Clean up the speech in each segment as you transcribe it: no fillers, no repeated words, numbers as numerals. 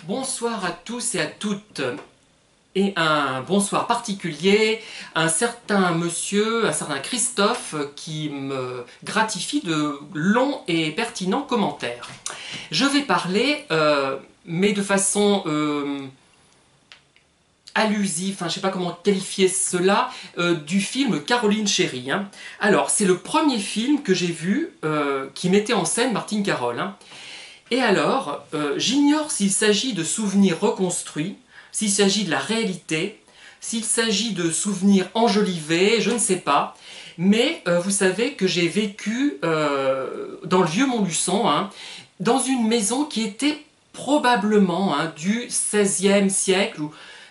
Bonsoir à tous et à toutes, et un bonsoir particulier à un certain monsieur, un certain Christophe, qui me gratifie de longs et pertinents commentaires. Je vais parler, mais de façon allusive, enfin je ne sais pas comment qualifier cela, du film Caroline Chérie. Hein. Alors, c'est le premier film que j'ai vu qui mettait en scène Martine Carol. Hein. Et alors, j'ignore s'il s'agit de souvenirs reconstruits, s'il s'agit de la réalité, s'il s'agit de souvenirs enjolivés, je ne sais pas. Mais vous savez que j'ai vécu dans le vieux Montluçon, hein, dans une maison qui était probablement du XVIe siècle,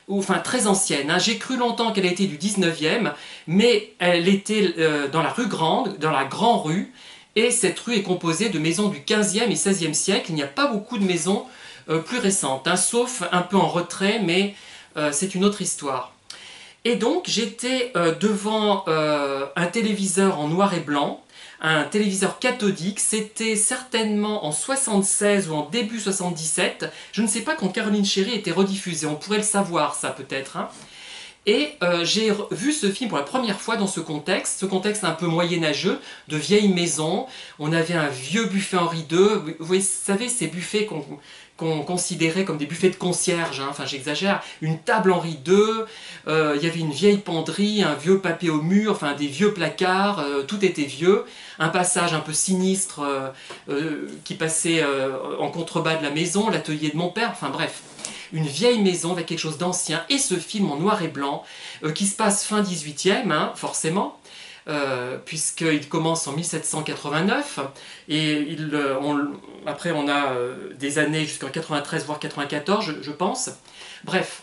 ou enfin très ancienne. Hein. J'ai cru longtemps qu'elle était du XIXe, mais elle était dans la rue Grande, dans la Grande Rue, et cette rue est composée de maisons du XVe et XVIe siècle. Il n'y a pas beaucoup de maisons plus récentes, hein, sauf un peu en retrait, mais c'est une autre histoire. Et donc j'étais devant un téléviseur en noir et blanc, un téléviseur cathodique. C'était certainement en 76 ou en début 77. Je ne sais pas quand Caroline Chérie était rediffusée, on pourrait le savoir ça peut-être. Hein. Et j'ai vu ce film pour la première fois dans ce contexte un peu moyenâgeux, de vieilles maisons. On avait un vieux buffet Henri II. Vous savez, ces buffets qu'on considérait comme des buffets de concierge, hein. Enfin j'exagère, une table Henri II, il y avait une vieille penderie, un vieux papier au mur, enfin des vieux placards, tout était vieux, un passage un peu sinistre qui passait en contrebas de la maison, l'atelier de mon père, enfin bref. Une vieille maison avec quelque chose d'ancien, et ce film en noir et blanc, qui se passe fin 18e, hein, forcément, puisqu'il commence en 1789, et après on a des années jusqu'en 93, voire 94, je pense. Bref.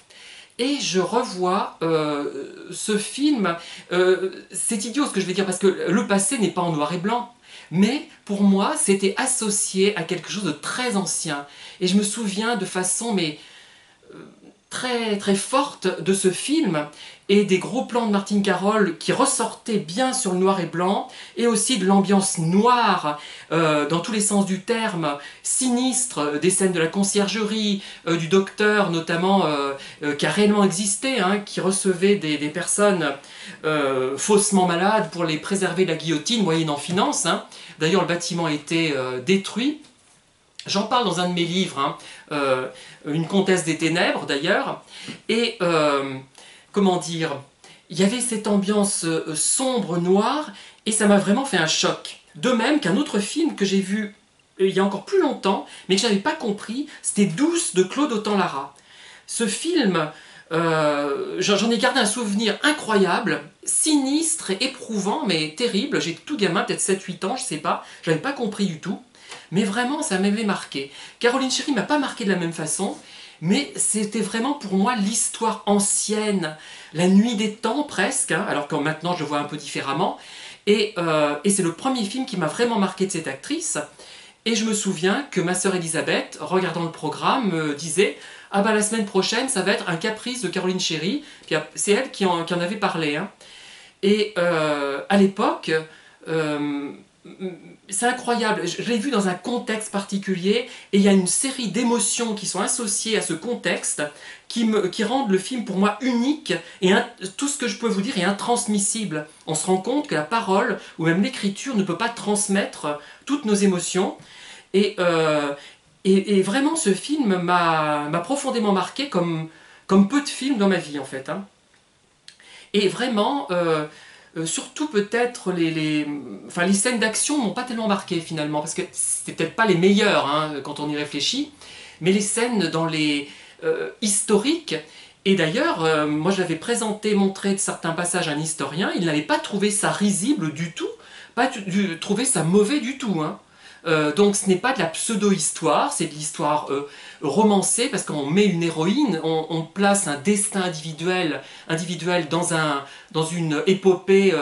Et je revois ce film, c'est idiot ce que je vais dire, parce que le passé n'est pas en noir et blanc, mais pour moi c'était associé à quelque chose de très ancien. Et je me souviens de façon, mais très très forte de ce film, et des gros plans de Martine Carol qui ressortaient bien sur le noir et blanc, et aussi de l'ambiance noire dans tous les sens du terme, sinistre, des scènes de la conciergerie, du docteur notamment, qui a réellement existé, hein, qui recevait des personnes faussement malades pour les préserver de la guillotine, moyennant finance. Hein. D'ailleurs le bâtiment a été détruit. J'en parle dans un de mes livres, hein, Une comtesse des ténèbres d'ailleurs, et comment dire, il y avait cette ambiance sombre, noire, et ça m'a vraiment fait un choc. De même qu'un autre film que j'ai vu il y a encore plus longtemps, mais que je n'avais pas compris, c'était Douce de Claude Autant-Lara. Ce film, j'en ai gardé un souvenir incroyable, sinistre et éprouvant, mais terrible. J'étais tout gamin, peut-être 7-8 ans, je ne sais pas, je n'avais pas compris du tout. Mais vraiment, ça m'avait marqué. Caroline Chérie ne m'a pas marqué de la même façon, mais c'était vraiment pour moi l'histoire ancienne, la nuit des temps presque, hein, alors que maintenant je le vois un peu différemment. Et c'est le premier film qui m'a vraiment marqué de cette actrice. Et je me souviens que ma sœur Elisabeth, regardant le programme, me disait « Ah bah la semaine prochaine, ça va être un caprice de Caroline Chérie ». Puis c'est elle qui en avait parlé. Hein. Et à l'époque... c'est incroyable, je l'ai vu dans un contexte particulier, et il y a une série d'émotions qui sont associées à ce contexte qui rendent le film pour moi unique, et tout ce que je peux vous dire est intransmissible. On se rend compte que la parole ou même l'écriture ne peut pas transmettre toutes nos émotions, et vraiment ce film m'a profondément marqué comme peu de films dans ma vie en fait. Hein. Et vraiment... surtout peut-être enfin, les scènes d'action m'ont pas tellement marqué finalement, parce que c'était peut-être pas les meilleures hein, quand on y réfléchit, mais les scènes dans les historiques, et d'ailleurs moi je l'avais présenté, montré de certains passages à un historien, il n'avait pas trouvé ça risible du tout, pas trouvé ça mauvais du tout. Hein. Donc ce n'est pas de la pseudo-histoire, c'est de l'histoire romancée, parce qu'on met une héroïne, on place un destin individuel dans une épopée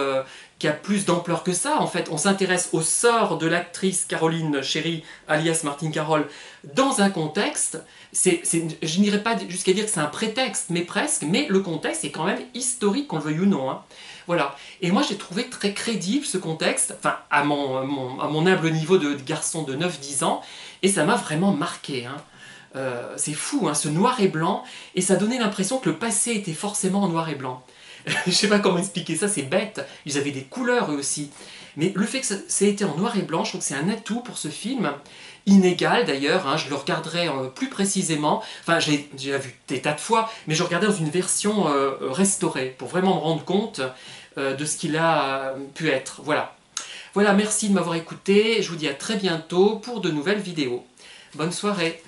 qui a plus d'ampleur que ça. En fait, on s'intéresse au sort de l'actrice Caroline Chérie, alias Martine Carol, dans un contexte. Je n'irai pas jusqu'à dire que c'est un prétexte, mais presque, mais le contexte est quand même historique, qu'on le veuille ou non. Hein. Voilà. Et moi, j'ai trouvé très crédible ce contexte, enfin, à mon humble niveau de garçon de 9-10 ans, et ça m'a vraiment marqué. Hein. C'est fou, hein, ce noir et blanc, et ça donnait l'impression que le passé était forcément en noir et blanc. Je sais pas comment expliquer ça, c'est bête, ils avaient des couleurs eux aussi. Mais le fait que ça ait été en noir et blanc, je trouve que c'est un atout pour ce film, inégal d'ailleurs, hein, je le regarderai plus précisément, enfin j'ai déjà vu des tas de fois, mais je regardais dans une version restaurée, pour vraiment me rendre compte de ce qu'il a pu être. Voilà. Voilà, merci de m'avoir écouté, je vous dis à très bientôt pour de nouvelles vidéos. Bonne soirée.